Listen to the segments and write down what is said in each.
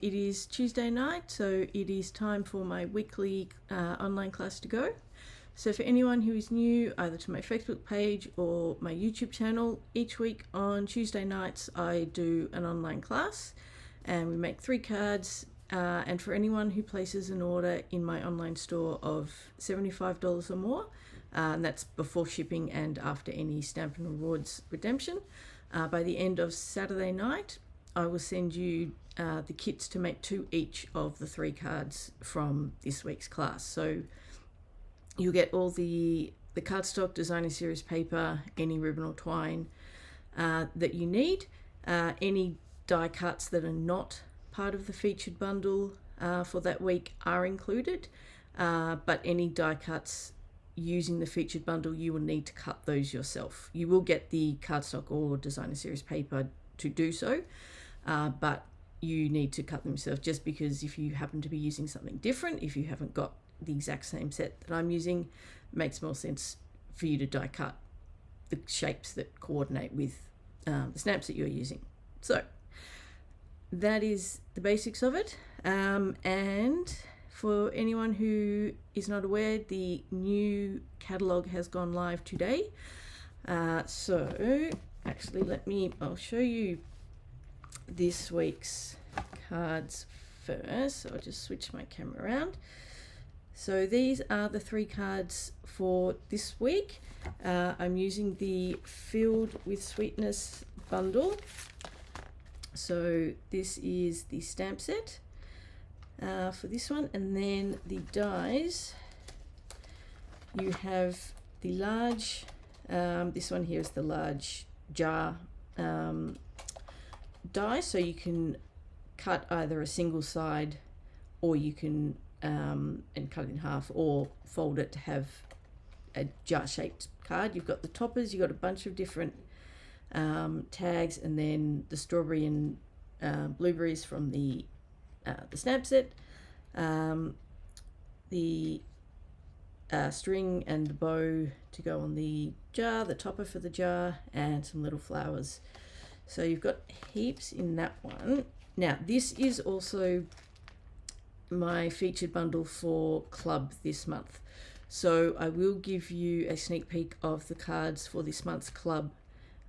It is Tuesday night, so it is time for my weekly online class to go. So for anyone who is new either to my Facebook page or my YouTube channel, each week on Tuesday nights I do an online class and we make 3 cards, and for anyone who places an order in my online store of $75 or more, and that's before shipping and after any Stampin' Rewards redemption, by the end of Saturday night I will send you the kits to make 2 each of the 3 cards from this week's class. So you'll get all the cardstock, designer series paper, any ribbon or twine that you need. Any die cuts that are not part of the featured bundle for that week are included, but any die cuts using the featured bundle, you will need to cut those yourself. You will get the cardstock or designer series paper to do so, but you need to cut them yourself, just because if you happen to be using something different, if you haven't got the exact same set that I'm using, it makes more sense for you to die cut the shapes that coordinate with the snaps that you're using. So that is the basics of it, and for anyone who is not aware, the new catalogue has gone live today. So actually I'll show you this week's cards first. So I'll just switch my camera around. So these are the 3 cards for this week. I'm using the Filled with Sweetness bundle. So this is the stamp set for this one, and then the dies, you have the large, this one here is the large jar die, so you can cut either a single side or you can and cut it in half or fold it to have a jar shaped card. You've got the toppers, you've got a bunch of different tags, and then the strawberry and blueberries from the snap set, the string and the bow to go on the jar, the topper for the jar, and some little flowers. So you've got heaps in that one. Now this is also my featured bundle for club this month, so I will give you a sneak peek of the cards for this month's club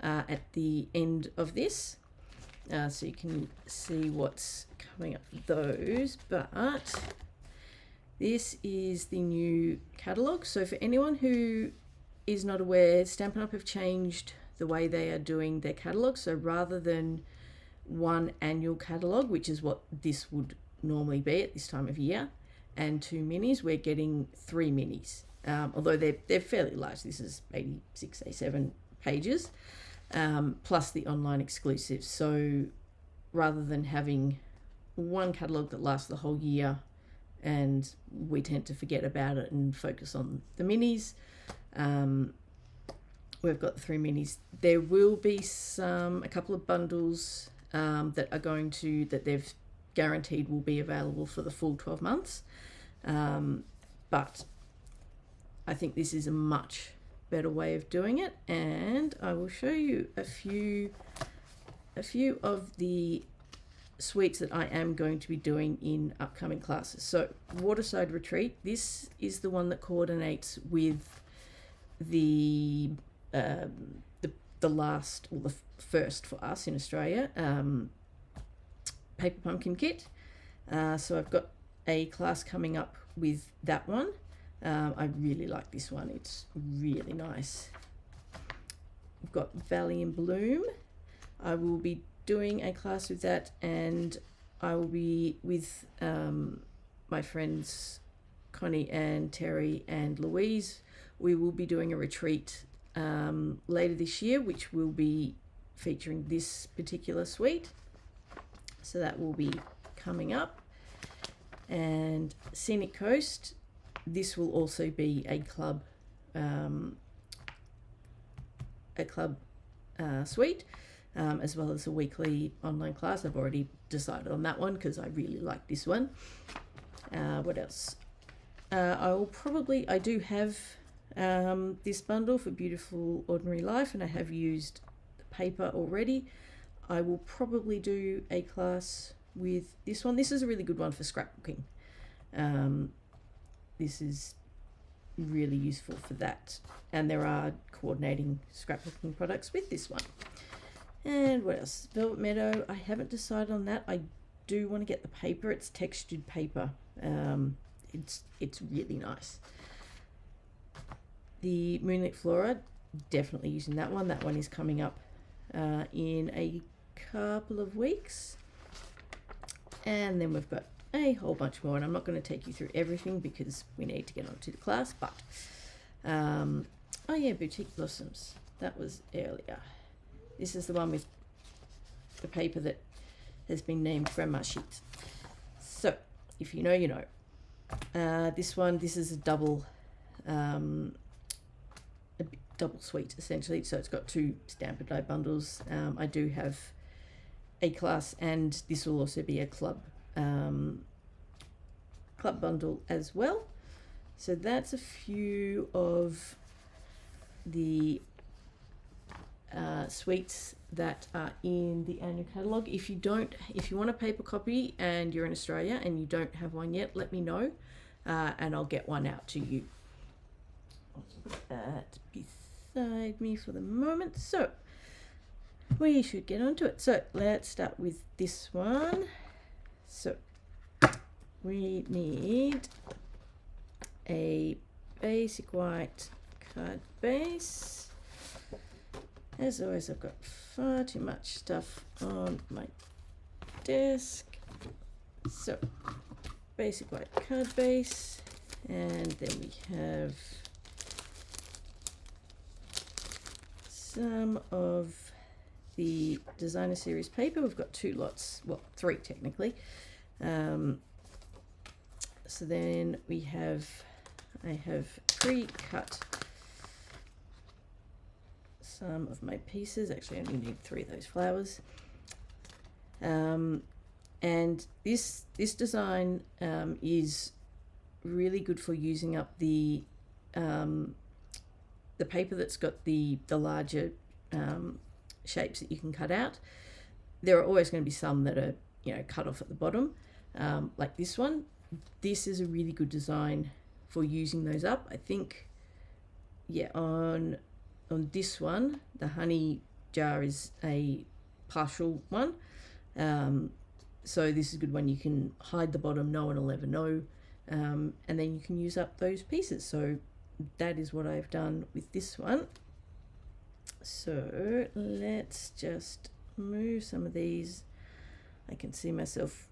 at the end of this, so you can see what's coming up with those. But this is the new catalogue. So for anyone who is not aware, Stampin' Up! Have changed the way they are doing their catalogue. So rather than one annual catalogue, which is what this would normally be at this time of year, and 2 minis, we're getting 3 minis, although they're fairly large. This is 86, 87 pages, plus the online exclusives. So rather than having one catalogue that lasts the whole year and we tend to forget about it and focus on the minis, we've got the 3 minis. There will be a couple of bundles that they've guaranteed will be available for the full 12 months, but I think this is a much better way of doing it, and I will show you a few of the suites that I am going to be doing in upcoming classes. So Waterside Retreat, this is the one that coordinates with the last, or the first for us in Australia, Paper Pumpkin Kit. So I've got a class coming up with that one. I really like this one, it's really nice. We've got Valley in Bloom. I will be doing a class with that, and I will be with my friends Connie and Terry and Louise. We will be doing a retreat later this year, which will be featuring this particular suite. So that will be coming up. And Scenic Coast, this will also be a club suite, as well as a weekly online class. I've already decided on that one because I really like this one. What else? I do have this bundle for Beautiful Ordinary Life, and I have used the paper already. I will probably do a class with this one. This is a really good one for scrapbooking. This is really useful for that, and there are coordinating scrapbooking products with this one. And what else? Velvet Meadow, I haven't decided on that. I do want to get the paper. It's textured paper. It's really nice. The Moonlit Flora, definitely using that one. That one is coming up in a couple of weeks. And then we've got a whole bunch more, and I'm not going to take you through everything because we need to get on to the class, but oh yeah, Boutique Blossoms, that was earlier. This is the one with the paper that has been named Grandma Sheet. So if you know, you know. This is a double suite essentially, so it's got 2 Stamp and Die bundles. I do have a class, and this will also be a club bundle as well. So that's a few of the suites that are in the annual catalogue. If you want a paper copy and you're in Australia and you don't have one yet, let me know, and I'll get one out to you. I'll put that beside me for the moment. So we should get onto it. So let's start with this one. So we need a basic white card base. As always, I've got far too much stuff on my desk. So basic white card base, and then we have some of the designer series paper. We've got 2 lots, well 3 technically. So then I have pre-cut some of my pieces. Actually, I only need 3 of those flowers. And this design is really good for using up the paper that's got the larger shapes that you can cut out. There are always going to be some that are, you know, cut off at the bottom, like this one. This is a really good design for using those up. I think, yeah, on this one, the honey jar is a partial one. So this is a good one. You can hide the bottom, no one will ever know, and then you can use up those pieces. So that is what I've done with this one. So let's just move some of these. I can see myself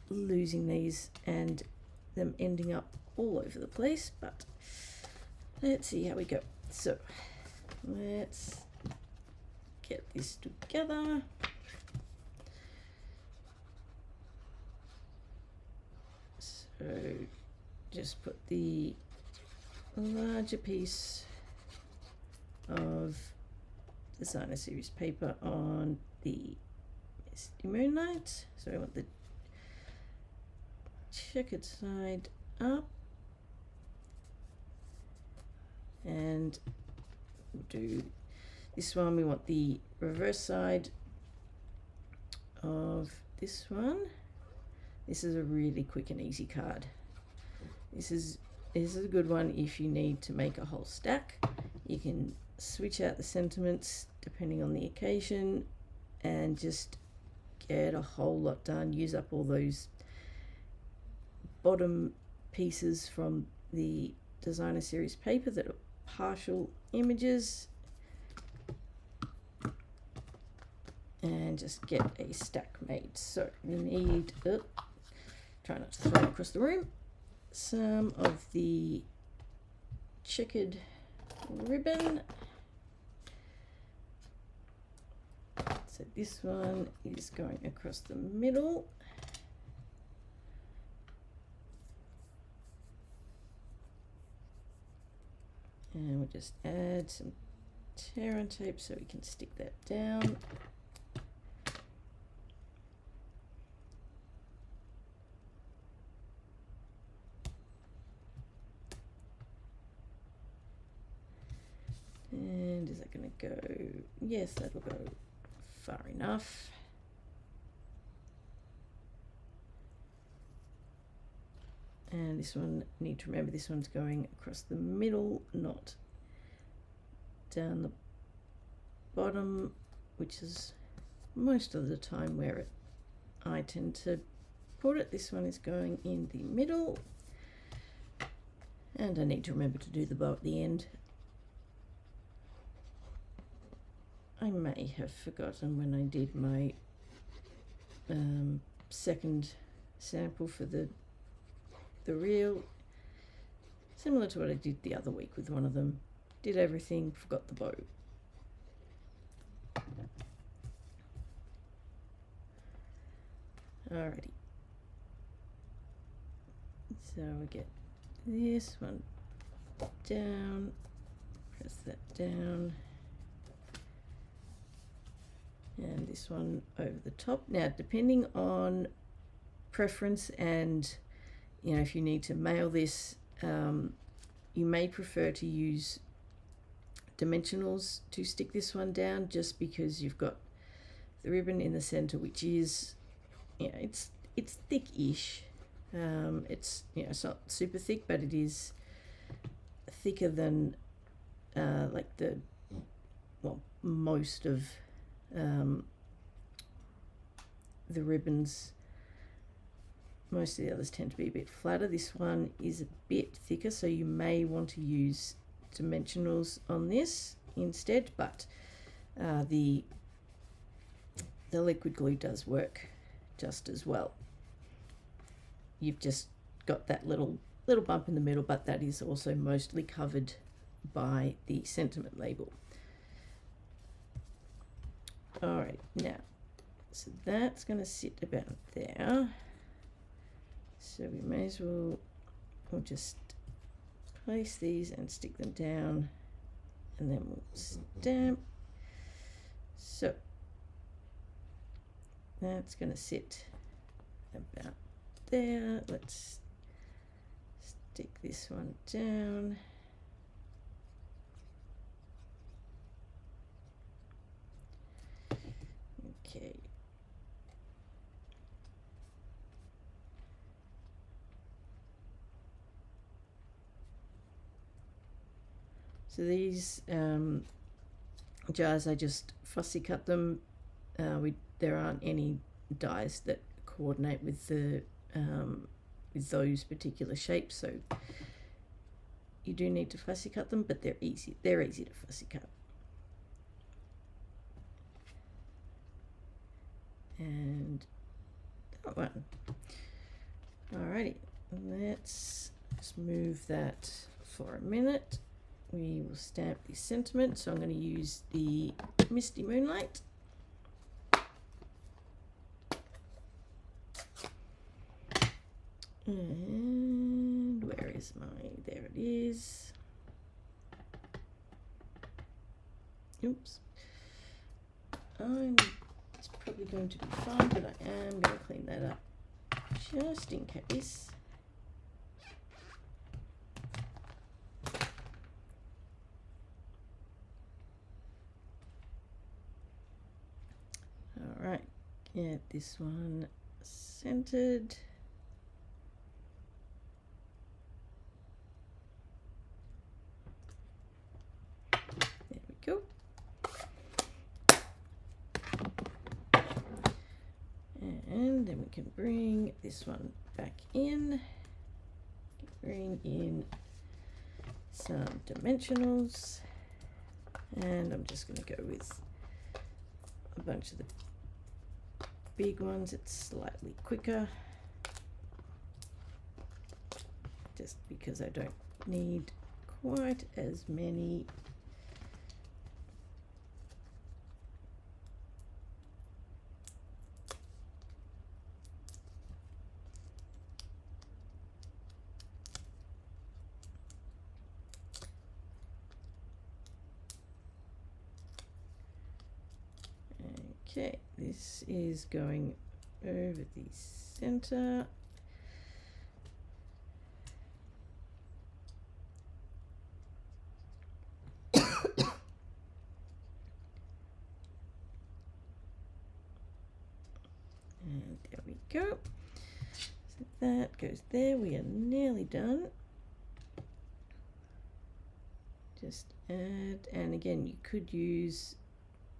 losing these and them ending up all over the place, but let's see how we go. So let's get this together. So just put the larger piece of designer series paper on the Misty Moonlight. So I want the checkered side up, and we'll do this one. We want the reverse side of this one. This is a really quick and easy card. This is a good one if you need to make a whole stack. You can switch out the sentiments depending on the occasion and just get a whole lot done. Use up all those bottom pieces from the designer series paper that are partial images, and just get a stack made. So we need, try not to throw it across the room, some of the checkered ribbon. So this one is going across the middle. And we'll just add some tear on tape so we can stick that down. And is that going to go? Yes, that'll go far enough. And this one, need to remember this one's going across the middle, not down the bottom, which is most of the time where I tend to put it. This one is going in the middle, and I need to remember to do the bow at the end. I may have forgotten when I did my second sample for the reel, similar to what I did the other week with one of them. Did everything, forgot the bow. Alrighty. So we get this one down, press that down, and this one over the top. Now, depending on preference and, you know, if you need to mail this, you may prefer to use dimensionals to stick this one down, just because you've got the ribbon in the center, which is, you know, it's thick-ish. It's, you know, it's not super thick, but it is thicker than like most of the ribbons. Most of the others tend to be a bit flatter. This one is a bit thicker, so you may want to use dimensionals on this instead, but the liquid glue does work just as well. You've just got that little bump in the middle, but that is also mostly covered by the sentiment label. All right, now, so that's going to sit about there. So we may as well, we'll just place these and stick them down, and then we'll stamp. So that's going to sit about there. Let's stick this one down. Okay. So these jars, I just fussy cut them. There aren't any dies that coordinate with the with those particular shapes, so you do need to fussy cut them, but they're easy. They're easy to fussy cut. And that one. Alrighty, let's just move that for a minute. We will stamp the sentiment, so I'm going to use the Misty Moonlight. And where is my, there it is. Oops. It's probably going to be fine, but I am going to clean that up just in case. All right, get this one centered. There we go. And then we can bring this one back in. Bring in some dimensionals. And I'm just going to go with a bunch of the big ones. It's slightly quicker, just because I don't need quite as many. Okay, this is going over the center. And there we go. So that goes there. We are nearly done. Just add, and again, you could use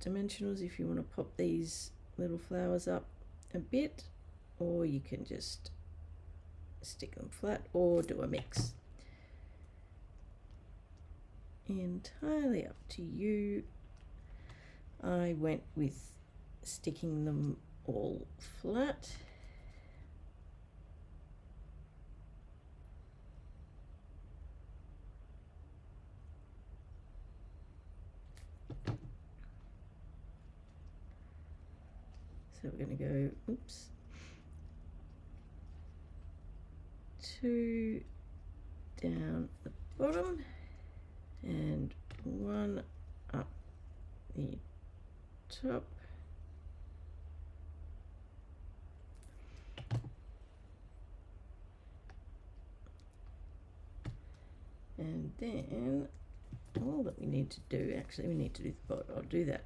dimensionals if you want to pop these little flowers up a bit, or you can just stick them flat or do a mix. Entirely up to you. I went with sticking them all flat. So we're going to go, oops, 2 down the bottom and 1 up the top. And then all that we need to do, actually we need to do the bottom. I'll do that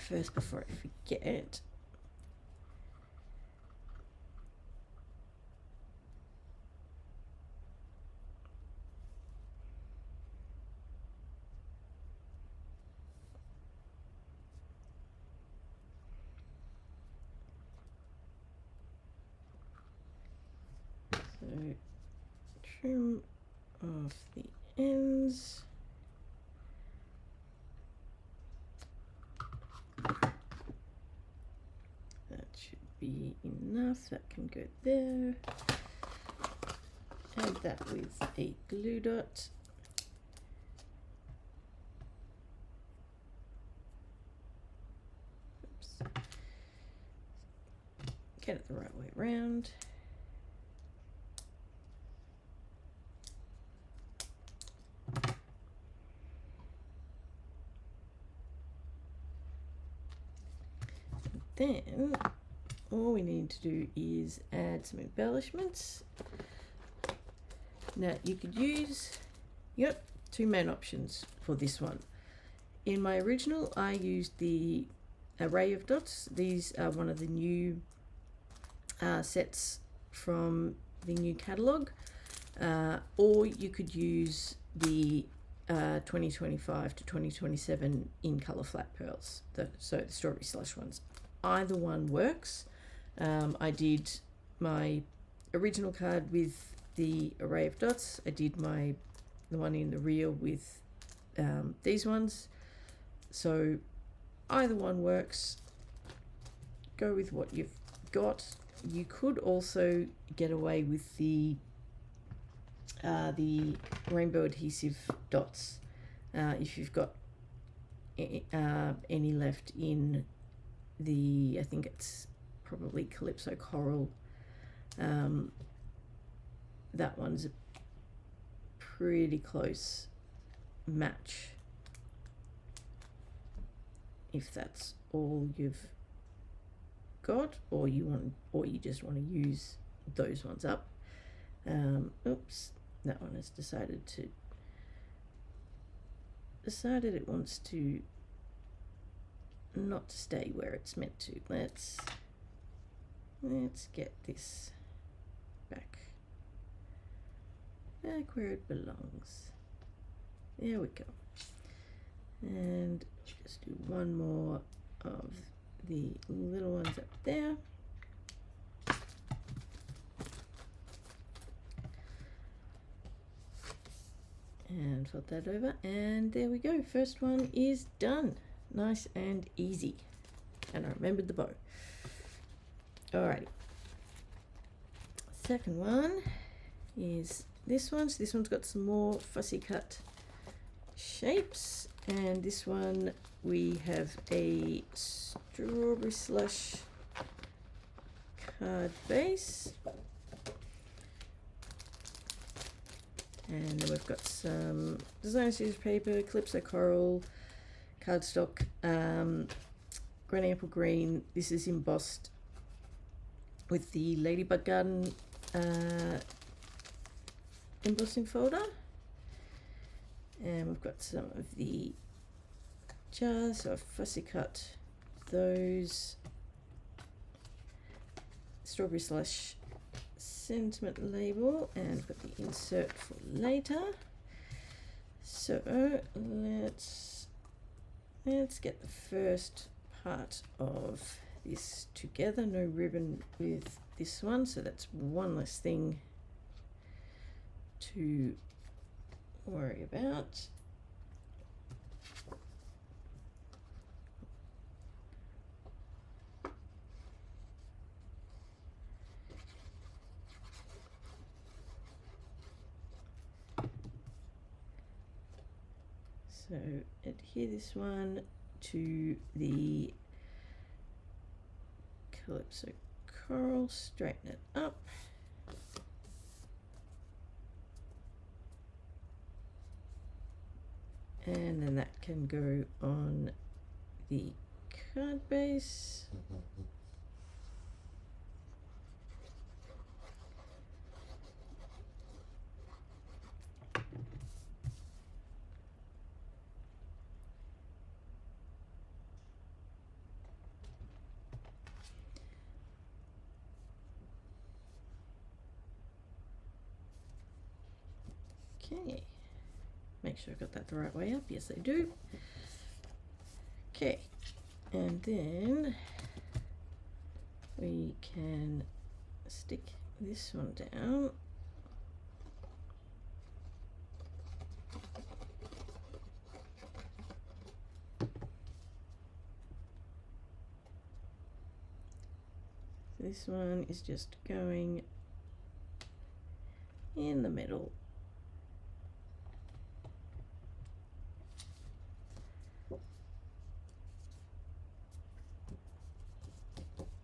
first before I forget. So trim off the ends. That should be enough. That can go there. Add that with a glue dot. Oops. Get it the right way around. Then all we need to do is add some embellishments. Now you could use, two main options for this one. In my original, I used the array of dots. These are one of the new sets from the new catalogue, or you could use the 2025 to 2027 in colour flat pearls, so the strawberry slush ones. Either one works. I did my original card with the array of dots. I did the one in the reel with these ones. So either one works. Go with what you've got. You could also get away with the rainbow adhesive dots if you've got any left in the, I think it's probably Calypso Coral. That one's a pretty close match if that's all you've got, or you just want to use those ones up. Oops, that one has decided it wants to not stay where it's meant to. Let's get this back where it belongs. There we go. And just do one more of the little ones up there. And flip that over, and there we go. First one is done. Nice and easy. And I remembered the bow. Alrighty. Second one is this one. So this one's got some more fussy cut shapes. And this one we have a strawberry slush card base. And then we've got some designer series paper, Calypso Coral, cardstock, Granny Apple Green. This is embossed with the Ladybug Garden embossing folder. And we've got some of the jars, so I've fussy cut those. Strawberry slush sentiment label and put the insert for later. So let's get the first part of this together. No ribbon with this one, so that's one less thing to worry about. So adhere this one to the Calypso coral, straighten it up. And then that can go on the card base. Okay, make sure I've got that the right way up. Yes, I do. Okay, and then we can stick this one down. This one is just going in the middle.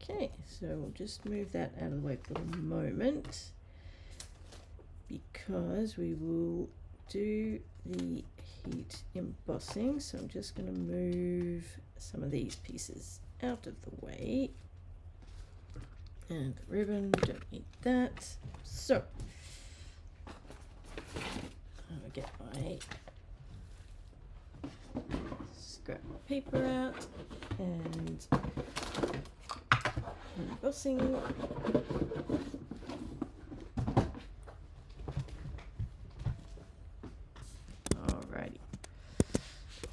Okay, so we'll just move that out of the way for the moment because we will do the heat embossing. So I'm just going to move some of these pieces out of the way. And the ribbon, don't need that. So I'll get my scrap paper out and embossing. Alrighty.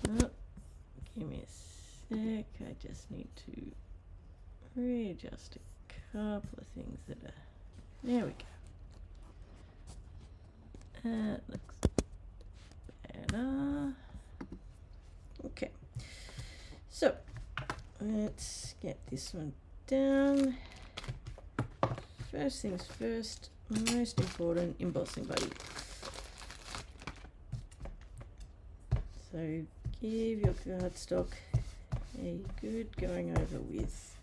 Oh, give me a sec. I just need to readjust a couple of things that are. There we go. That looks better. Okay. So let's get this one down. First things first, most important, embossing buddy. So give your cardstock a good going over with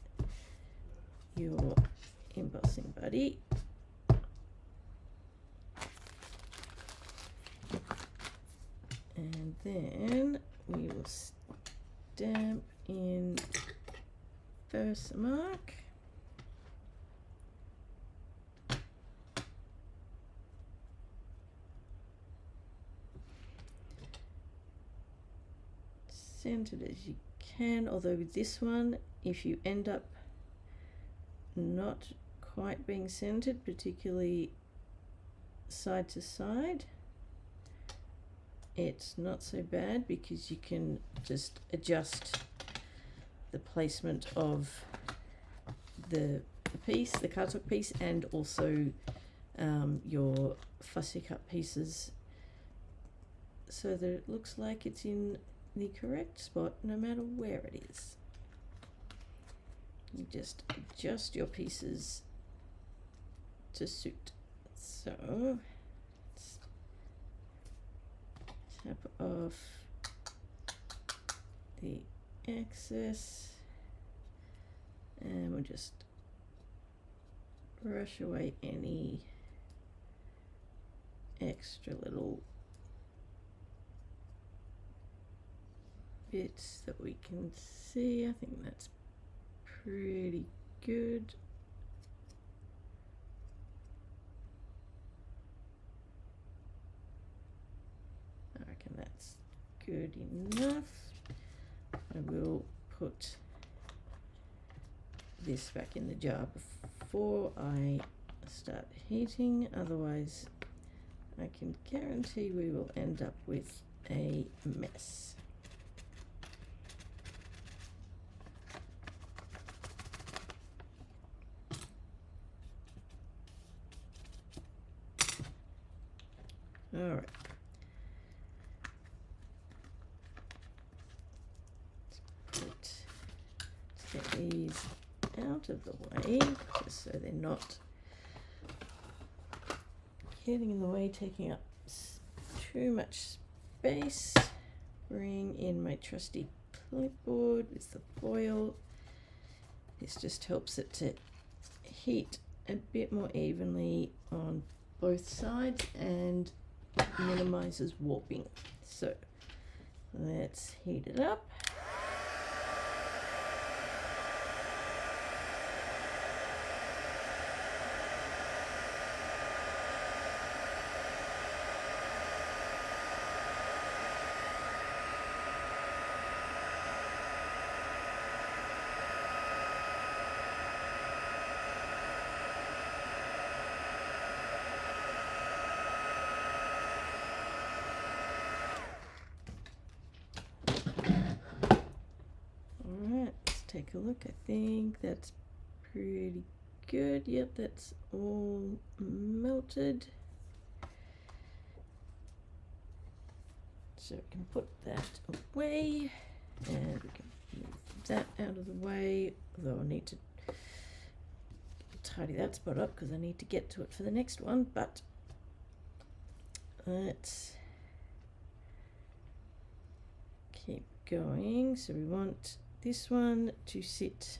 your embossing buddy. And then we will stamp in Versamark. Centered as you can, although with this one, if you end up not quite being centered, particularly side to side, it's not so bad because you can just adjust the placement of the piece, the cardstock piece, and also your fussy cut pieces so that it looks like it's in the correct spot no matter where it is. You just adjust your pieces to suit. So let's tap off the excess and we'll just brush away any extra little bits that we can see. I think that's pretty good. I reckon that's good enough. I will put this back in the jar before I start heating, otherwise I can guarantee we will end up with a mess. All right. Let's get these out of the way, just so they're not getting in the way, taking up too much space. Bring in my trusty clipboard with the foil. This just helps it to heat a bit more evenly on both sides and minimizes warping. So let's heat it up. Take a look. I think that's pretty good. Yep, that's all melted. So we can put that away, and we can move that out of the way, although I need to tidy that spot up because I need to get to it for the next one. But let's keep going. So we want this one to sit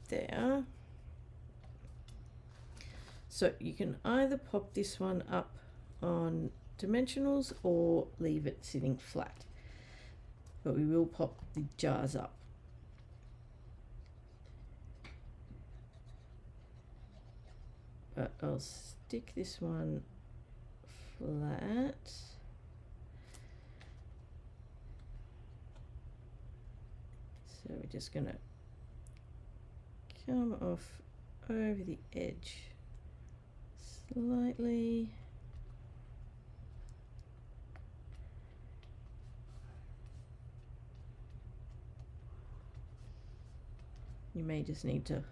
there. So you can either pop this one up on dimensionals or leave it sitting flat, but we will pop the jars up. But I'll stick this one flat. So we're just going to come off over the edge slightly. You may just need to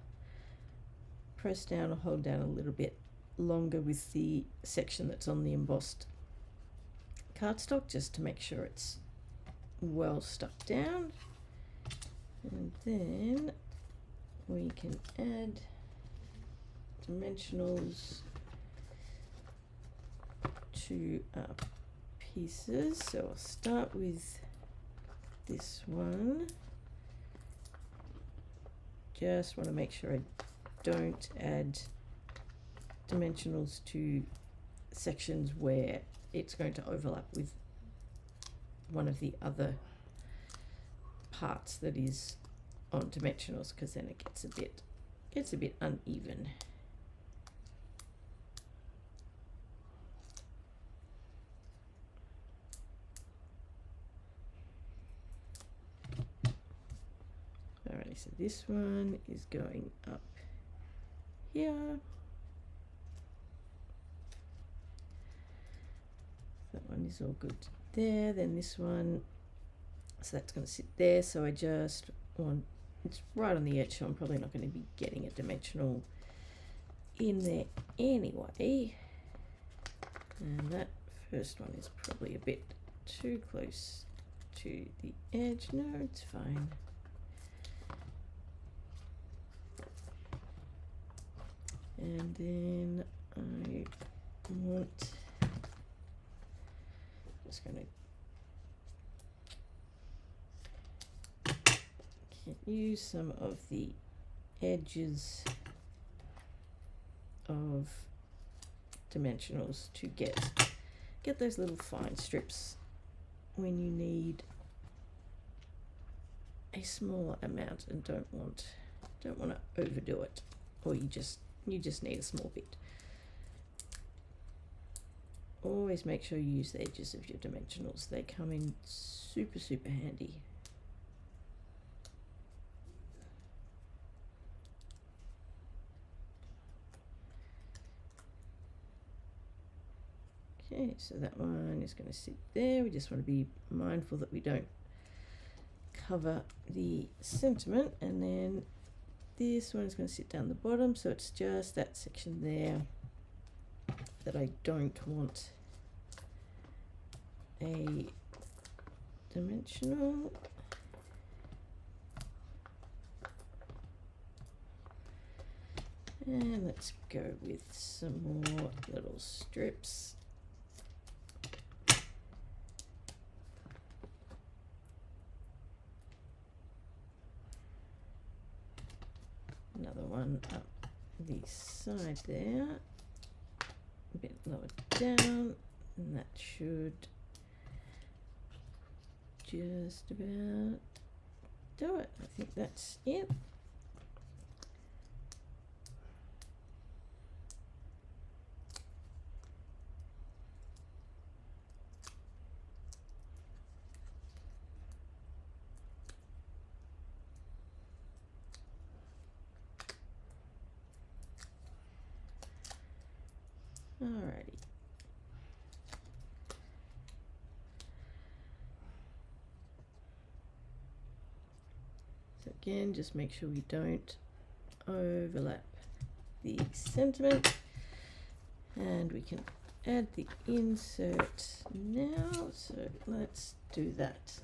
press down or hold down a little bit longer with the section that's on the embossed cardstock, just to make sure it's well stuck down. And then we can add dimensionals to our pieces. So I'll start with this one. Just want to make sure I don't add dimensionals to sections where it's going to overlap with one of the other parts that is on dimensionals, because then it gets a bit uneven. Alrighty, so this one is going up here. That one is all good there. Then this one, so that's going to sit there. So I just want, it's right on the edge, so I'm probably not going to be getting a dimensional in there anyway. And that first one is probably a bit too close to the edge. No, it's fine. And then I want, just going to use some of the edges of dimensionals to get those little fine strips when you need a smaller amount and don't want to overdo it, or you just need a small bit. Always make sure you use the edges of your dimensionals. They come in super handy. Okay, so that one is going to sit there. We just want to be mindful that we don't cover the sentiment, and then this one is going to sit down the bottom, so it's just that section there that I don't want a dimensional. And let's go with some more little strips. Another one up the side there, a bit lower down, and that should just about do it. I think that's it. Alrighty. So again, just make sure we don't overlap the sentiment, and we can add the insert now. So let's do that.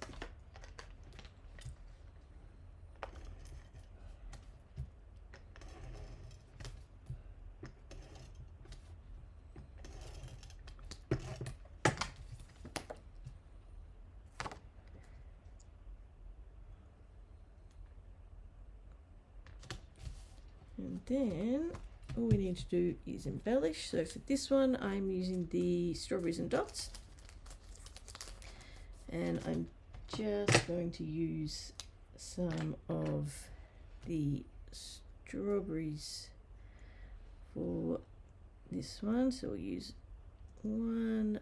And then all we need to do is embellish. So for this one, I'm using the strawberries and dots. And I'm just going to use some of the strawberries for this one. So we'll use one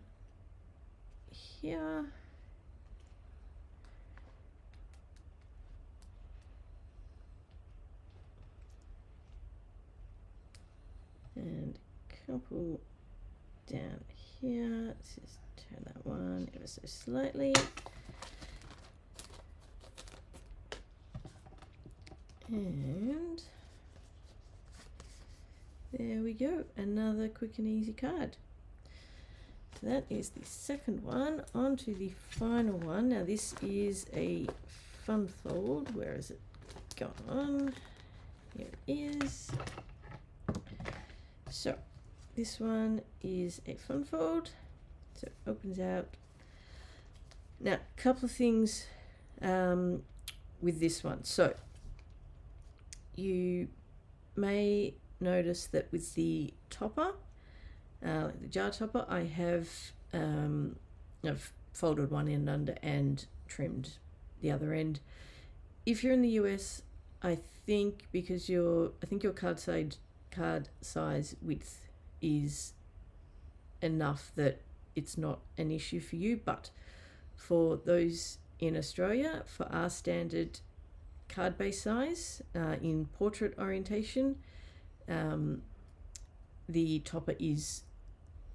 here. And a couple down here. Let's just turn that one ever so slightly. And there we go, another quick and easy card. So that is the second one. On to the final one. Now this is a fun fold. Where is it gone? Here it is. So this one is a fun fold, so it opens out. Now a couple of things with this one. So you may notice that with the topper, the jar topper, I have I've folded one end under and trimmed the other end. If you're in the US, I think because your card size width is enough that it's not an issue for you, but for those in Australia, for our standard card base size in portrait orientation, the topper is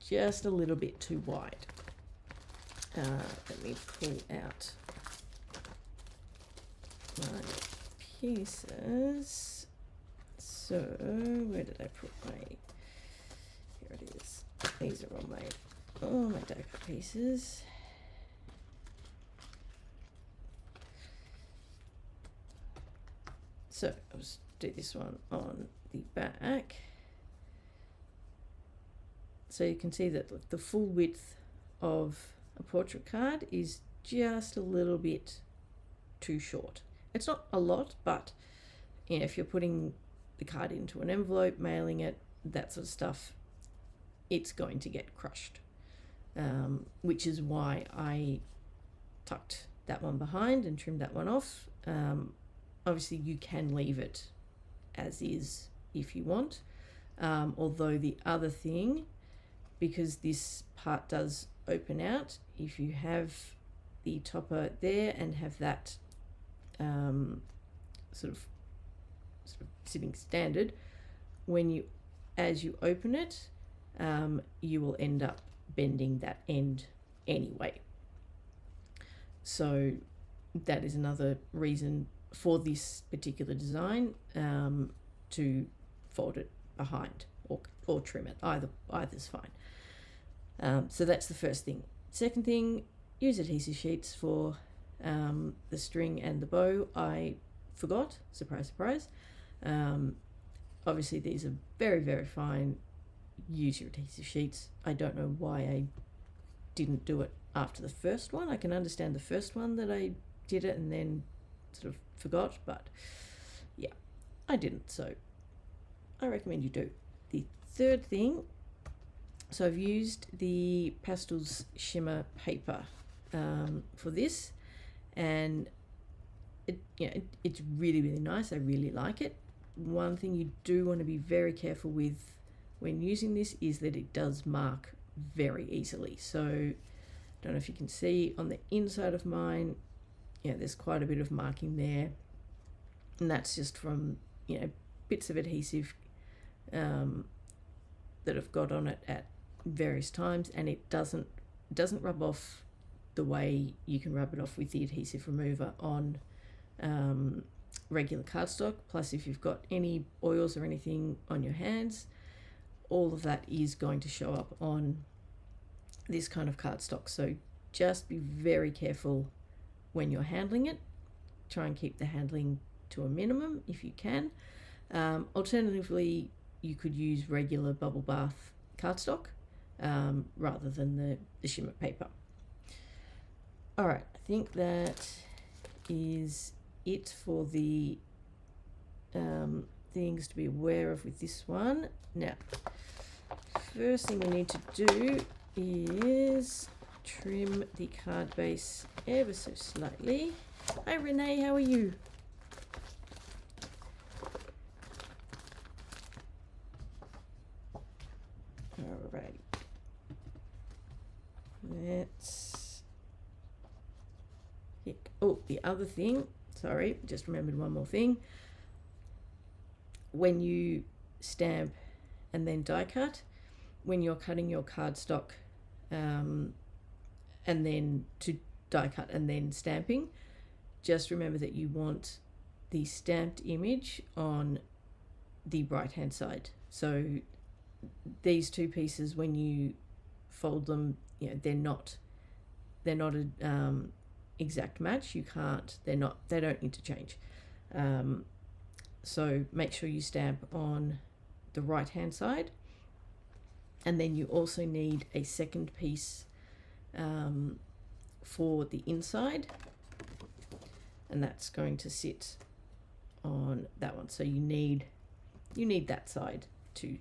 just a little bit too wide. Let me pull out my pieces. So where did I put my, here it is. These are all my diaper pieces. So I'll just do this one on the back. So you can see that the full width of a portrait card is just a little bit too short. It's not a lot, but you know, if you're putting the card into an envelope, mailing it, that sort of stuff, it's going to get crushed, which is why I tucked that one behind and trimmed that one off. Obviously you can leave it as is if you want, although the other thing, because this part does open out, if you have the topper there and have that sort of sitting standard, as you open it, you will end up bending that end anyway. So that is another reason for this particular design, to fold it behind or trim it. Either's fine. So that's the first thing. Second thing, use adhesive sheets for the string and the bow. I forgot, surprise, surprise. Obviously these are very, very fine. Use your adhesive sheets. I don't know why I didn't do it after the first one. I can understand the first one that I did it and then sort of forgot, but yeah, I didn't, so I recommend you do. The third thing, so I've used the Pastels Shimmer paper for this, and it's really, really nice. I really like it. One thing you do want to be very careful with when using this is that it does mark very easily. So I don't know if you can see on the inside of mine, there's quite a bit of marking there, and that's just from bits of adhesive that have got on it at various times, and it doesn't rub off the way you can rub it off with the adhesive remover on regular cardstock. Plus, if you've got any oils or anything on your hands, all of that is going to show up on this kind of cardstock. So just be very careful when you're handling it. Try and keep the handling to a minimum if you can. Alternatively, you could use regular bubble bath cardstock rather than the shimmer paper. All right, I think that is it for the things to be aware of with this one. Now, first thing we need to do is trim the card base ever so slightly. Hi Renee, how are you? Alright. Oh, the other thing, sorry, just remembered one more thing. When you stamp and then die cut, when you're cutting your cardstock and then to die cut and then stamping, just remember that you want the stamped image on the right hand side. So these two pieces, when you fold them, they're not a exact match. You can't, they don't interchange. So make sure you stamp on the right hand side, and then you also need a second piece for the inside, and that's going to sit on that one. So you need that side to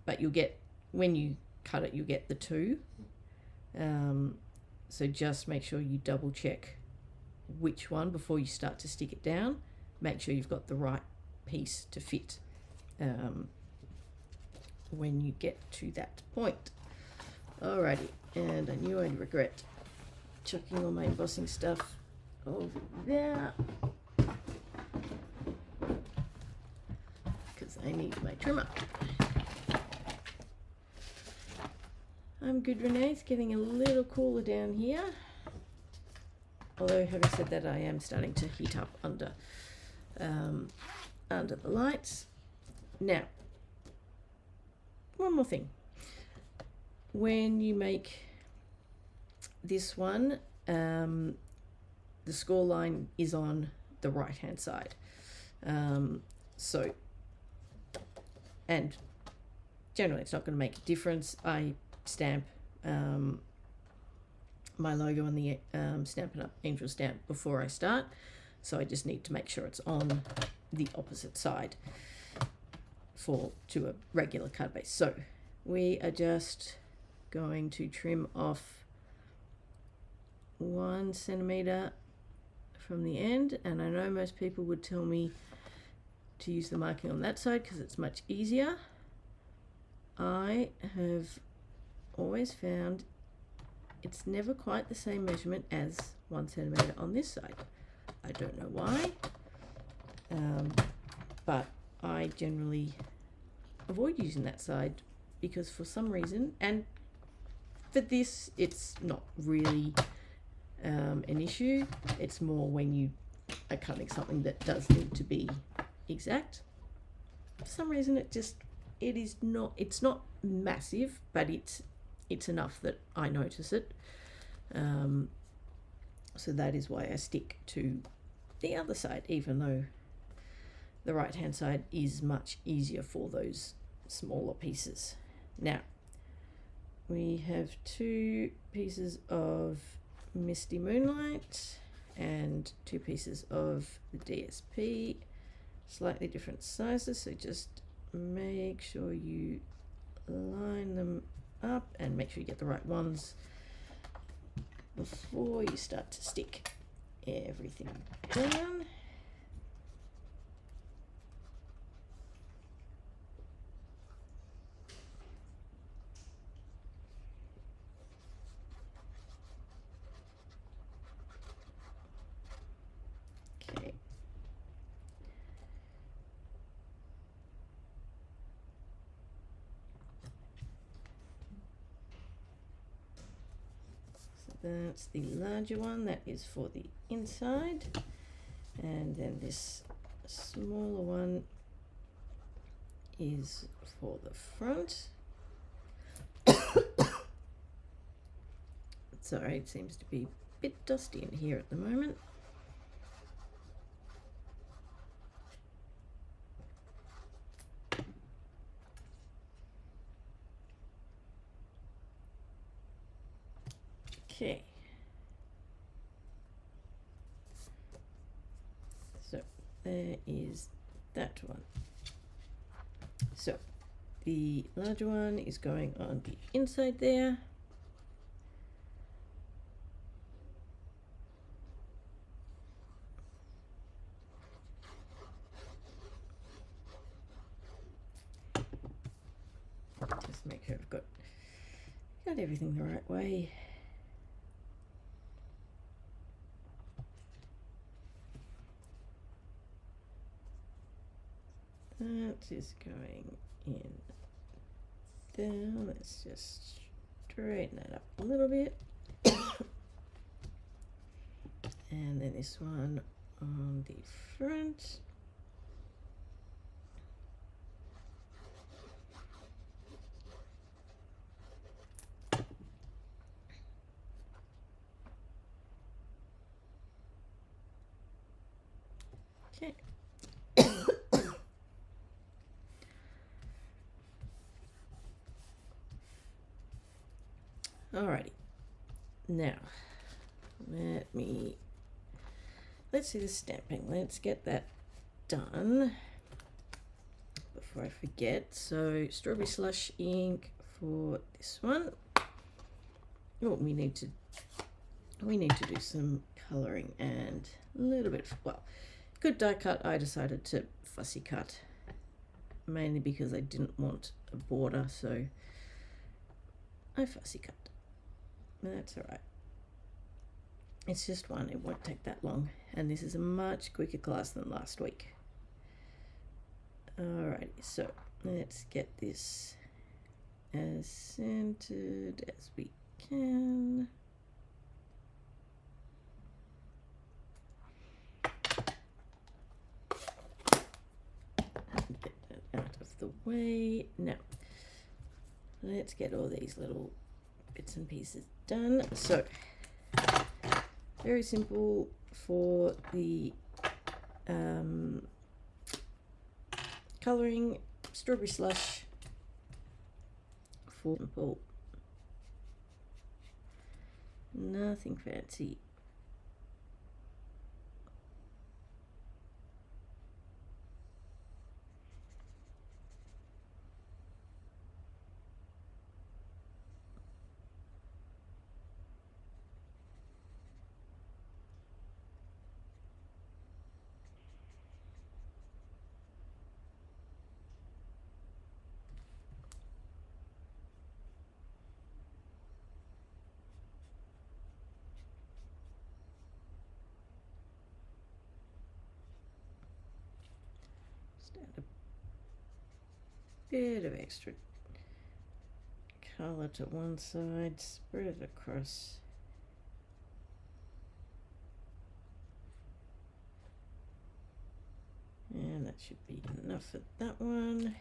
but you'll get, when you cut it, you'll get the two. So just make sure you double check which one before you start to stick it down. Make sure you've got the right piece to fit when you get to that point. Alrighty, and I knew I'd regret chucking all my embossing stuff over there because I need my trimmer. I'm good, Renee. It's getting a little cooler down here. Although, having said that, I am starting to heat up under the lights. Now, one more thing. When you make this one, the score line is on the right hand side. And generally it's not going to make a difference. I stamp my logo on the Stampin' Up! Angel stamp before I start, so I just need to make sure it's on the opposite side to a regular card base. So we are just going to trim off 1 centimeter from the end, and I know most people would tell me to use the marking on that side because it's much easier. I have always found it's never quite the same measurement as 1 centimeter on this side. I don't know why, but I I generally avoid using that side because for some reason, and for this it's not really an issue, it's more when you are cutting something that does need to be exact. For some reason it's not massive, but it's enough that I notice it. So that is why I stick to the other side, even though the right hand side is much easier for those smaller pieces. Now we have 2 pieces of Misty Moonlight and 2 pieces of the DSP, slightly different sizes, so just make sure you line them up and make sure you get the right ones before you start to stick everything down. Okay. That's the larger one, that is for the inside, and then this smaller one is for the front. Sorry, it seems to be a bit dusty in here at the moment. Okay. So there is that one. So the larger one is going on the inside there. Just make sure I've got everything the right way. That is going in there. Let's just straighten that up a little bit. And then this one on the front. Okay. Alrighty. Now, let's see the stamping. Let's get that done before I forget. So, Strawberry Slush ink for this one. Oh, we need to do some colouring and a little bit, well, good die cut. I decided to fussy cut, mainly because I didn't want a border, so I fussy cut. That's alright. It's just one, it won't take that long, and this is a much quicker class than last week. Alrighty, so let's get this as centered as we can. Get that out of the way. Now, let's get all these little bits and pieces done. So, very simple for the colouring. Strawberry Slush for simple, nothing fancy. Just add a bit of extra colour to one side, spread it across. And that should be enough for that one.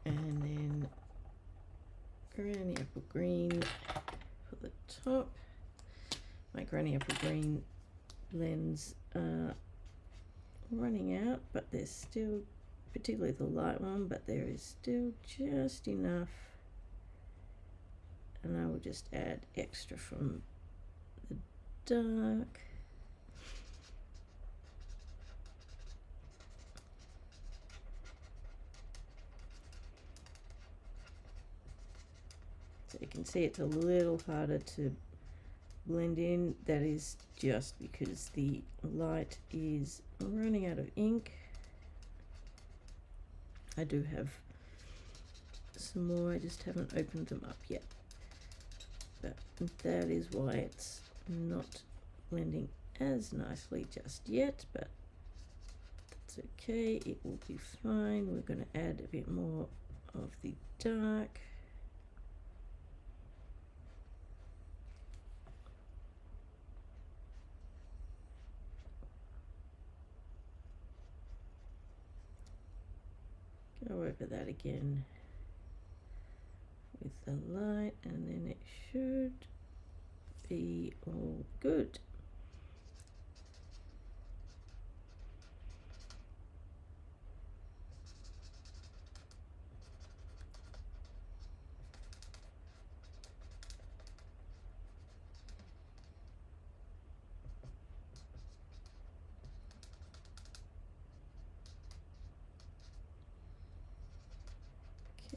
And then Granny Apple Green for the top. My Granny Apple Green blends are running out, but there's still, particularly the light one, but there is still just enough. And I will just add extra from the dark. So you can see it's a little harder to blend in. That is just because the light is running out of ink. I do have some more, I just haven't opened them up yet. But that is why it's not blending as nicely just yet, but that's okay, it will be fine. We're going to add a bit more of the dark. Go over that again with the light, and then it should be all good.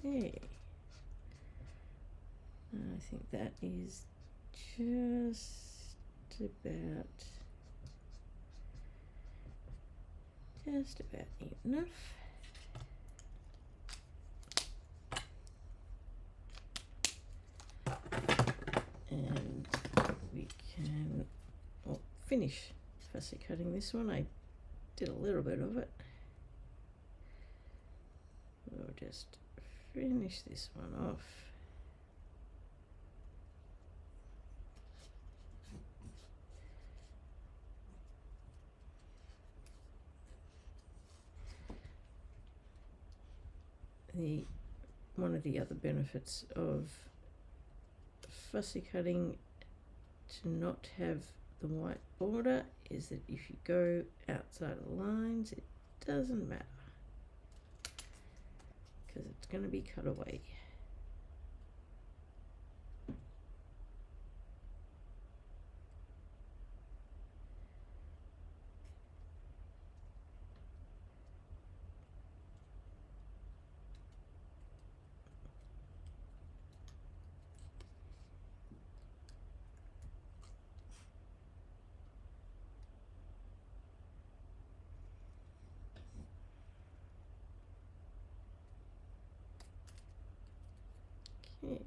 Okay, I think that is just about enough. And we can finish fussy cutting this one. I did a little bit of it. We'll just finish this one off. One of the other benefits of fussy cutting to not have the white border is that if you go outside of the lines, it doesn't matter because it's going to be cut away. Okay.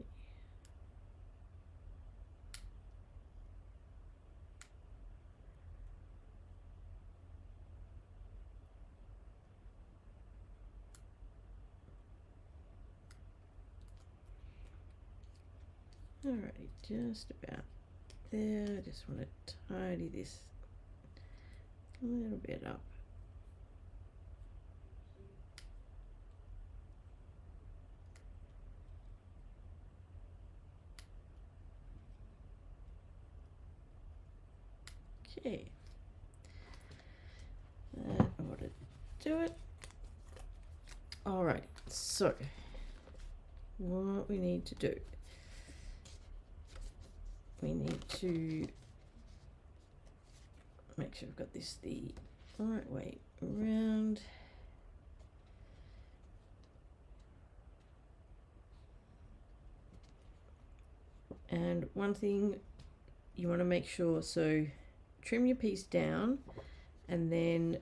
Alrighty, just about there. I just want to tidy this a little bit up. Okay, that ought to do it. Alright, so what we need to do, we need to make sure I've got this the right way around. And one thing you want to make sure, so trim your piece down and then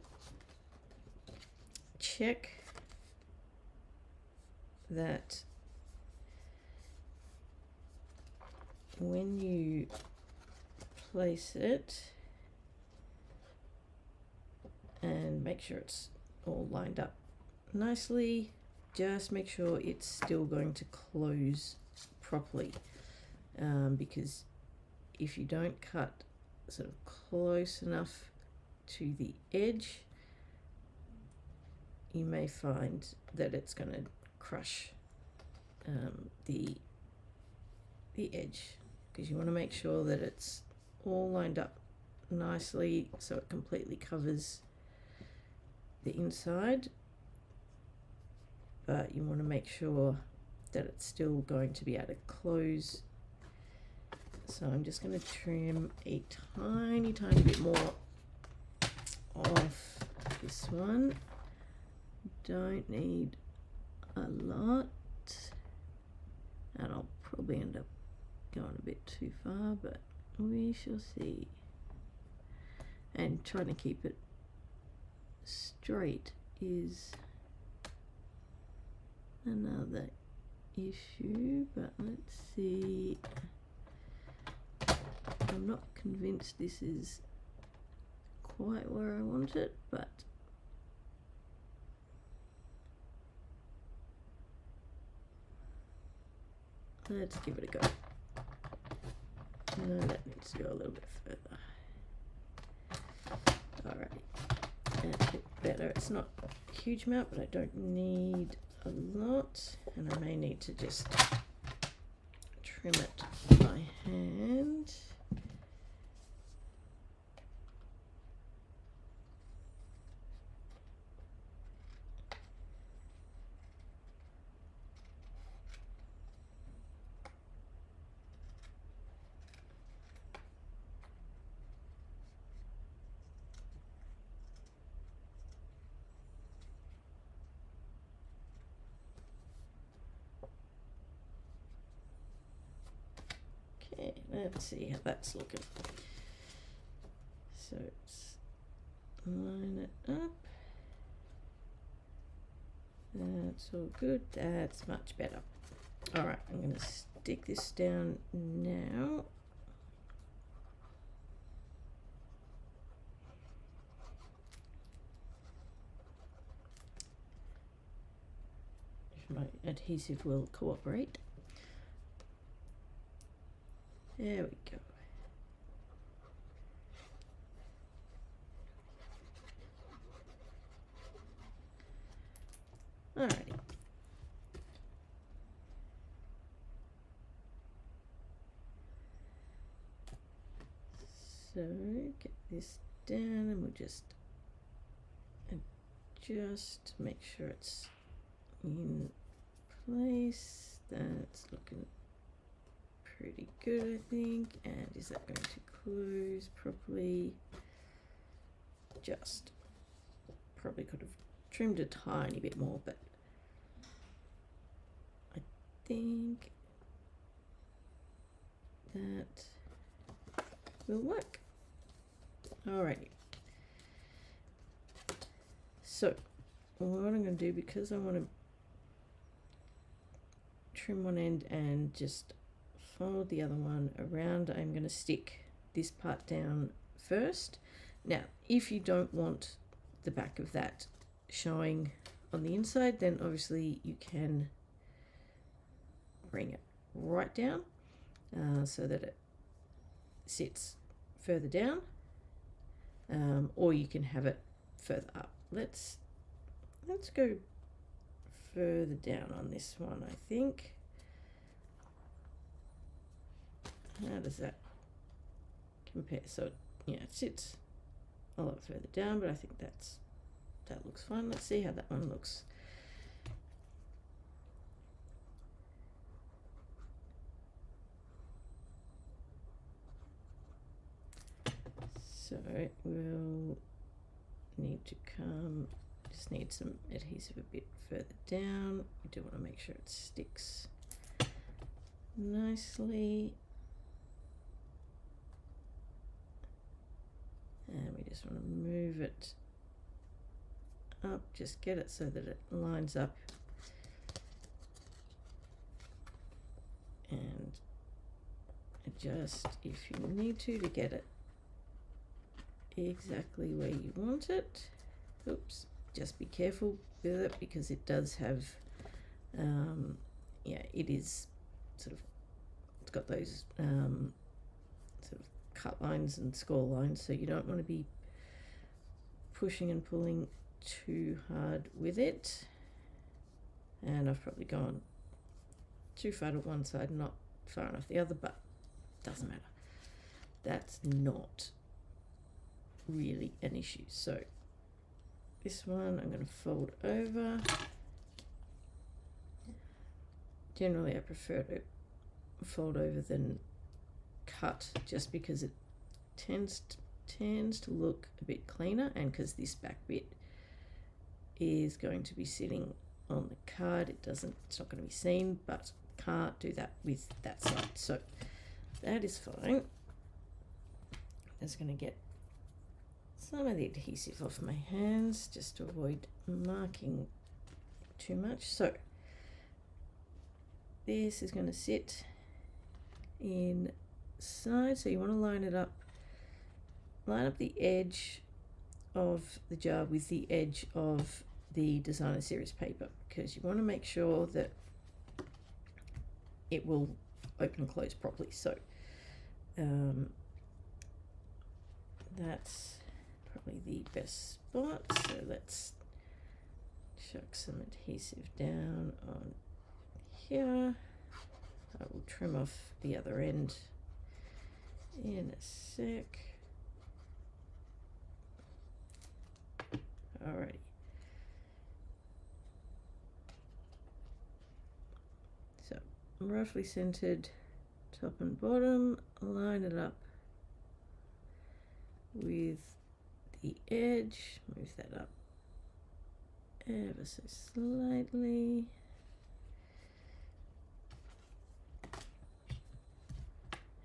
check that when you place it, and make sure it's all lined up nicely. Just make sure it's still going to close properly, because if you don't cut sort of close enough to the edge, you may find that it's going to crush the edge, because you want to make sure that it's all lined up nicely so it completely covers the inside, but you want to make sure that it's still going to be able to close. So I'm just going to trim a tiny bit more off this one. Don't need a lot, and I'll probably end up going a bit too far, but we shall see. And trying to keep it straight is another issue, but let's see. I'm not convinced this is quite where I want it, but let's give it a go. No, that needs to go a little bit further. Alrighty, that's a bit better. It's not a huge amount, but I don't need a lot, and I may need to just trim it by hand. Okay, let's see how that's looking. So let's line it up. That's all good. That's much better. All right, I'm going to stick this down now. If my adhesive will cooperate. There we go. Alrighty. So get this down, and we'll just adjust, make sure it's in place. That's looking pretty good, I think. And is that going to close properly? Just probably could have trimmed a tiny bit more, but I think that will work. Alrighty. So what I'm going to do, because I want to trim one end and just fold the other one around, I'm going to stick this part down first. Now, if you don't want the back of that showing on the inside, then obviously you can bring it right down so that it sits further down, or you can have it further up. Let's go further down on this one, I think. How does that compare? So yeah, it sits a lot further down, but I think that looks fine. Let's see how that one looks. So we'll need to just need some adhesive a bit further down. We do want to make sure it sticks nicely. And we just want to move it up, just get it so that it lines up, and adjust if you need to get it exactly where you want it. Oops, just be careful with it because it does have, yeah, it is sort of, it's got those sort of cut lines and score lines, so you don't want to be pushing and pulling too hard with it. And I've probably gone too far to one side, not far enough the other, but doesn't matter. That's not really an issue. So this one I'm going to fold over. Generally I prefer to fold over than cut, just because it tends to look a bit cleaner, and because this back bit is going to be sitting on the card, it's not going to be seen, but can't do that with that side, so that is fine. Just going to get some of the adhesive off my hands just to avoid marking too much. So this is going to sit inside, so you want to line up the edge of the jar with the edge of the designer series paper, because you want to make sure that it will open and close properly. So that's probably the best spot. So let's chuck some adhesive down on here. I will trim off the other end in a sec. Alrighty. So roughly centered top and bottom, line it up with the edge, move that up ever so slightly.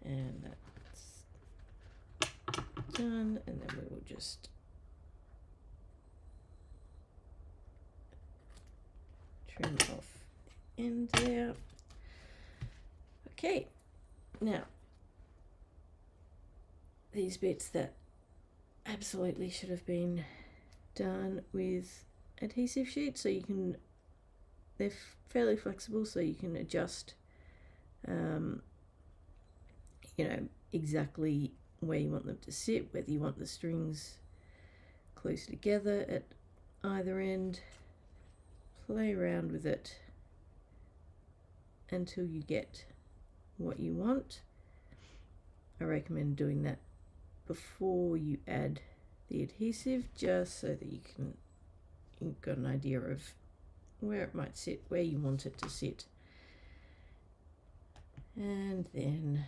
And that's done, and then we will just trim off the end there. Okay, now these bits that absolutely should have been done with adhesive sheets, so they're fairly flexible, so you can adjust you know, exactly where you want them to sit, whether you want the strings close together at either end. Play around with it until you get what you want. I recommend doing that before you add the adhesive, just so that you've got an idea of where it might sit, where you want it to sit. And then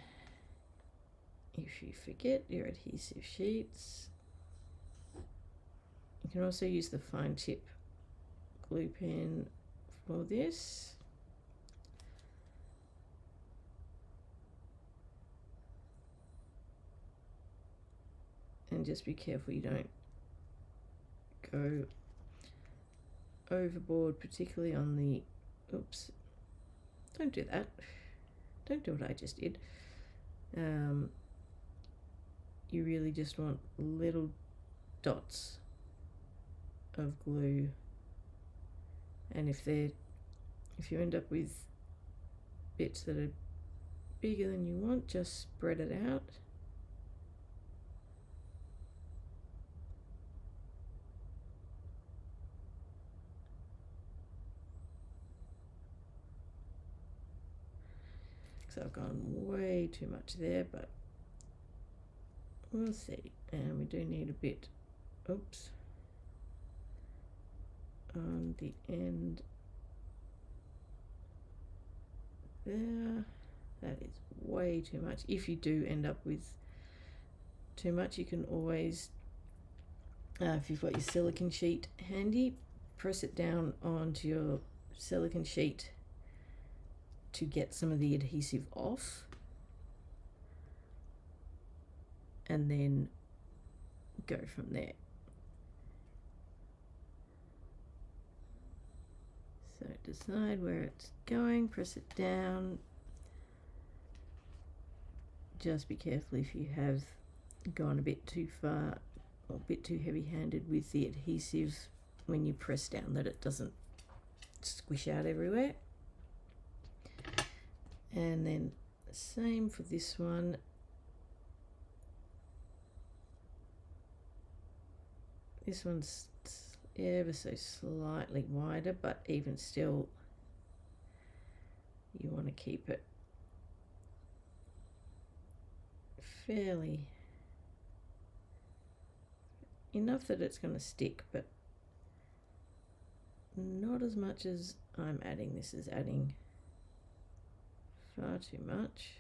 if you forget your adhesive sheets, you can also use the fine tip glue pen for this. And just be careful you don't go overboard, particularly on the, oops, don't do that. Don't do what I just did. You really just want little dots of glue, and if you end up with bits that are bigger than you want, just spread it out. So I've gone way too much there, but we'll see. And we do need a bit, oops, on the end there. That is way too much. If you do end up with too much, you can always, if you've got your silicone sheet handy, press it down onto your silicone sheet to get some of the adhesive off, and then go from there. So decide where it's going, press it down. Just be careful if you have gone a bit too far or a bit too heavy-handed with the adhesive when you press down that it doesn't squish out everywhere. And then same for this one. This one's ever so slightly wider, but even still you want to keep it fairly enough that it's going to stick, but not as much as I'm adding. This is adding far too much.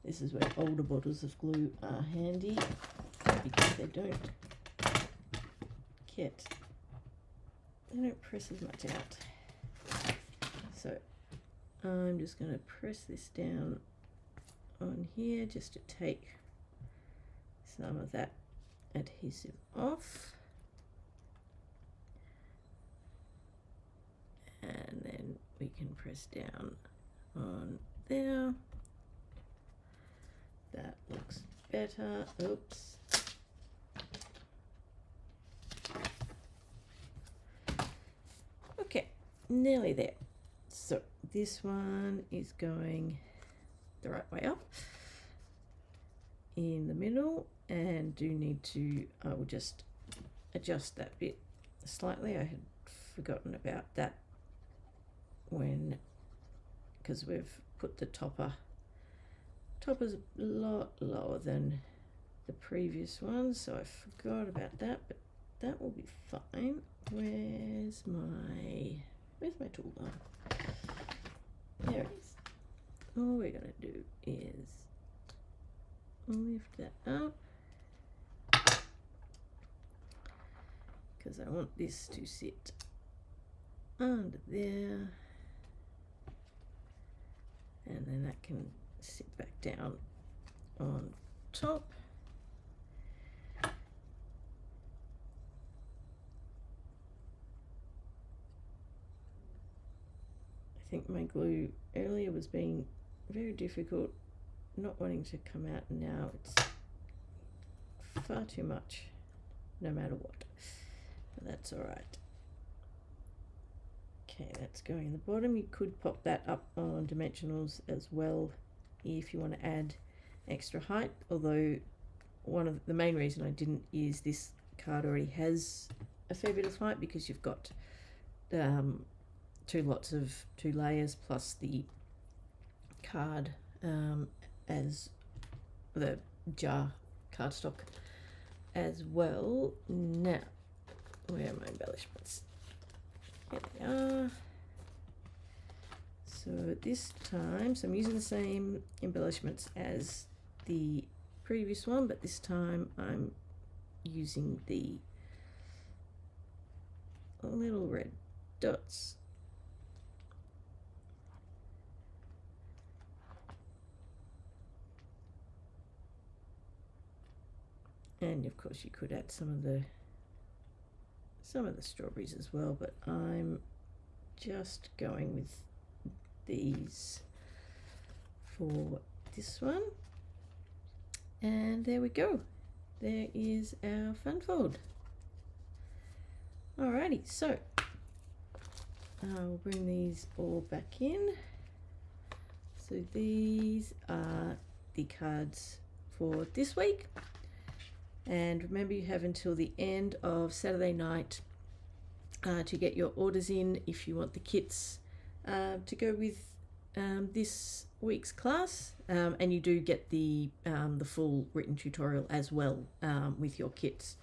This is where older bottles of glue are handy, because they don't press as much out. So I'm just going to press this down on here just to take some of that adhesive off. And then we can press down on there. That looks better. Oops. Okay, nearly there. So this one is going the right way up in the middle, and do need to, I will just adjust that bit slightly. I had forgotten about that because we've put the topper's a lot lower than the previous one, so I forgot about that, but that will be fine. Where's my toolbar? There it is. All we're going to do is lift that up, because I want this to sit under there, and then that can sit back down on top. I think my glue earlier was being very difficult, not wanting to come out, and now it's far too much no matter what, but that's all right. Okay, that's going in the bottom. You could pop that up on dimensionals as well if you want to add extra height, although one of the main reason I didn't is this card already has a fair bit of height, because you've got two layers plus the card as the jar cardstock as well. Now, where are my embellishments? Here they are. So this time, so I'm using the same embellishments as the previous one, but this time I'm using the little red dots. And of course you could add some of the strawberries as well, but I'm just going with these for this one. And there we go. There is our fun fold. Alrighty, so I'll bring these all back in. So these are the cards for this week. And remember, you have until the end of Saturday night to get your orders in if you want the kits to go with this week's class, and you do get the full written tutorial as well with your kits.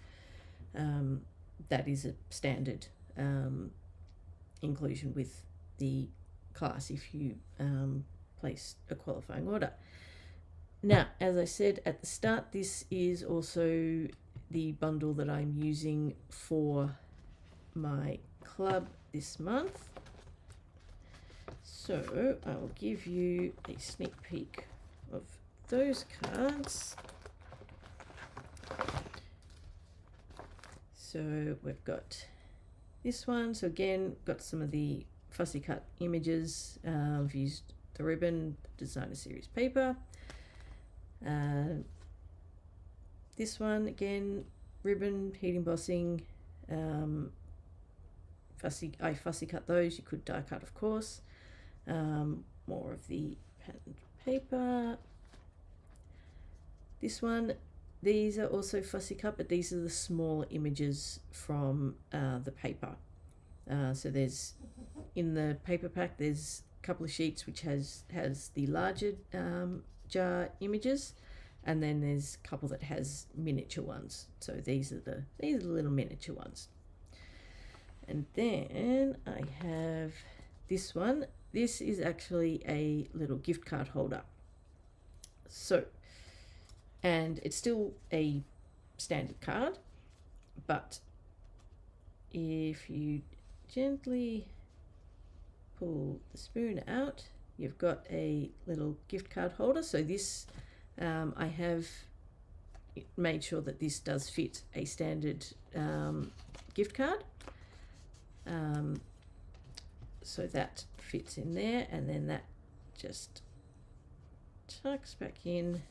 That is a standard inclusion with the class if you place a qualifying order. Now, as I said at the start, this is also the bundle that I'm using for my club this month. So I will give you a sneak peek of those cards. So we've got this one. So again, got some of the fussy cut images. I've used the ribbon, designer series paper. This one again, ribbon, heat embossing. I fussy cut those. You could die cut, of course. More of the patterned paper. This one, these are also fussy cut, but these are the smaller images from the paper. So there's, in the paper pack, there's a couple of sheets which has the larger jar images, and then there's a couple that has miniature ones. So these are the little miniature ones. And then I have this one. This is actually a little gift card holder. So, and it's still a standard card, but if you gently pull the spoon out, you've got a little gift card holder. So this, I have made sure that this does fit a standard gift card. So that fits in there, and then that just tucks back in.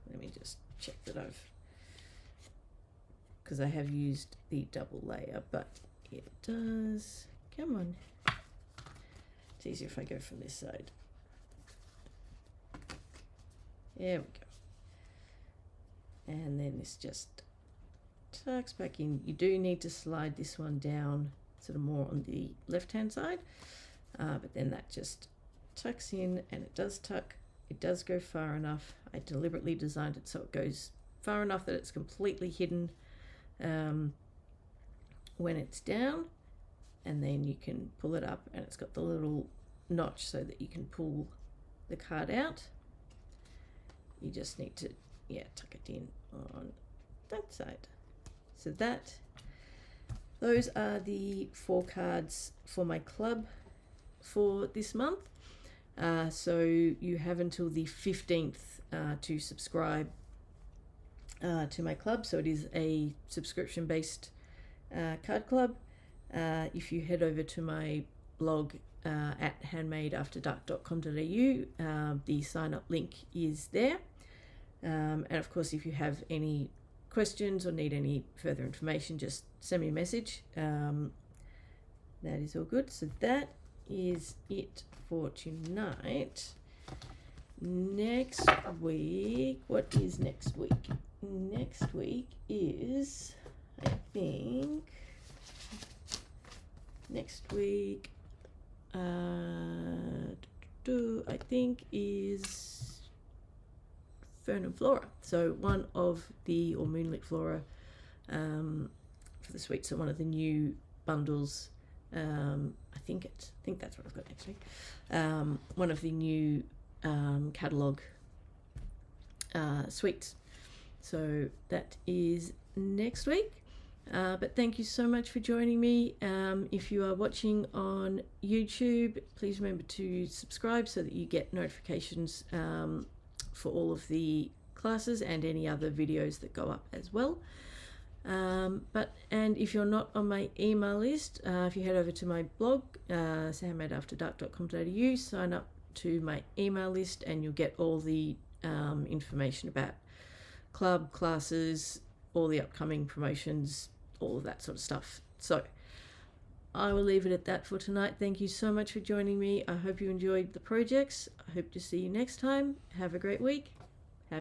Let me just check that because I have used the double layer, but it does, come on. It's easier if I go from this side. There we go. And then this just tucks back in. You do need to slide this one down sort of more on the left hand side, but then that just tucks in, and it does tuck. It does go far enough. I deliberately designed it so it goes far enough that it's completely hidden when it's down, and then you can pull it up, and it's got the little notch so that you can pull the card out. You just need to, yeah, tuck it in on that side. So those are the 4 cards for my club for this month. So you have until the 15th to subscribe to my club. So it is a subscription based card club. If you head over to my blog at handmadeafterdark.com.au, the sign up link is there. And of course, if you have any questions or need any further information, just send me a message. That is all good. So that is it for tonight. Next week, what is next week? Next week is, I think, is Fern and Flora. So one of the, or Moonlit Flora for the suite. So one of the new bundles. I think that's what I've got next week. One of the new catalogue suites. So that is next week. But thank you so much for joining me. If you are watching on YouTube, please remember to subscribe so that you get notifications for all of the classes and any other videos that go up as well. And if you're not on my email list, if you head over to my blog, handmadeafterdark.com.au, sign up to my email list, and you'll get all the information about club, classes, all the upcoming promotions, all of that sort of stuff. So I will leave it at that for tonight. Thank you so much for joining me. I hope you enjoyed the projects. I hope to see you next time. Have a great week.